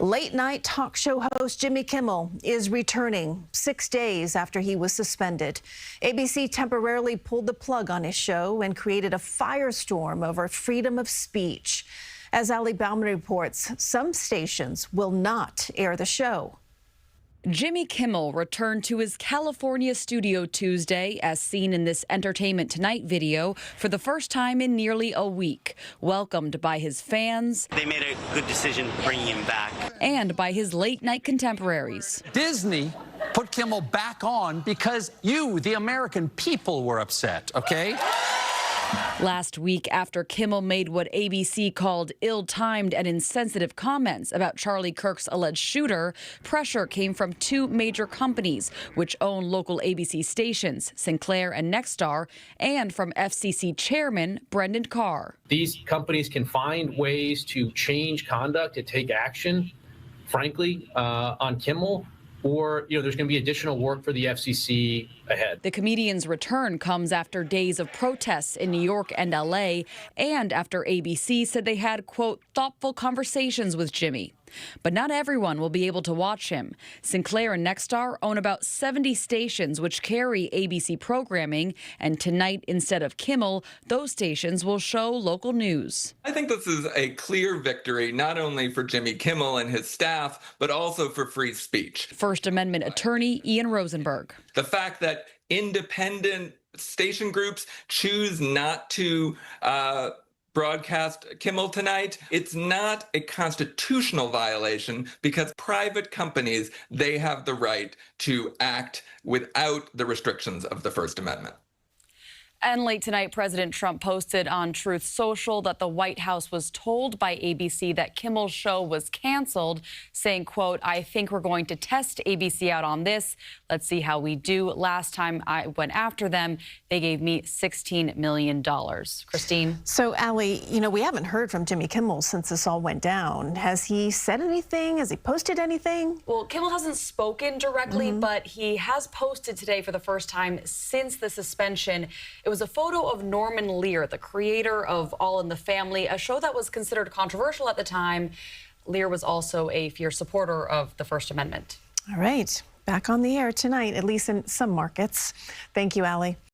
Late night talk show host Jimmy Kimmel is returning 6 days after he was suspended. ABC temporarily pulled the plug on his show and created a firestorm over freedom of speech. As Bauman reports, some stations will not air the show. Jimmy Kimmel returned to his California studio Tuesday, as seen in this Entertainment Tonight video, for the first time in nearly a week, welcomed by his fans. They made a good decision bringing him back. And by his late-night contemporaries. Disney put Kimmel back on because you, the American people, were upset, okay? Last week, after Kimmel made what ABC called ill-timed and insensitive comments about Charlie Kirk's alleged shooter, pressure came from two major companies which own local ABC stations, Sinclair and Nexstar, and from FCC Chairman Brendan Carr. These companies can find ways to change conduct, to take action, frankly, on Kimmel, or, there's going to be additional work for the FCC ahead. The comedian's return comes after days of protests in New York and LA, and after ABC said they had, quote, thoughtful conversations with Jimmy. But not everyone will be able to watch him. Sinclair and Nexstar own about 70 stations which carry ABC programming, and tonight, instead of Kimmel, those stations will show local news. I think this is a clear victory, not only for Jimmy Kimmel and his staff, but also for free speech. First Amendment attorney Ian Rosenberg. The fact that independent station groups choose not to broadcast Kimmel tonight, it's not a constitutional violation because private companies, they have the right to act without the restrictions of the First Amendment. And late tonight, President Trump posted on Truth Social that the White House was told by ABC that Kimmel's show was canceled, saying, quote, I think we're going to test ABC out on this. Let's see how we do. Last time I went after them, they gave me $16 million. Christine? So, Allie, we haven't heard from Jimmy Kimmel since this all went down. Has he said anything? Has he posted anything? Well, Kimmel hasn't spoken directly, but he has posted today for the first time since the suspension. It was a photo of Norman Lear, the creator of All in the Family, a show that was considered controversial at the time. Lear was also a fierce supporter of the First Amendment. All right, back on the air tonight, at least in some markets. Thank you, Allie.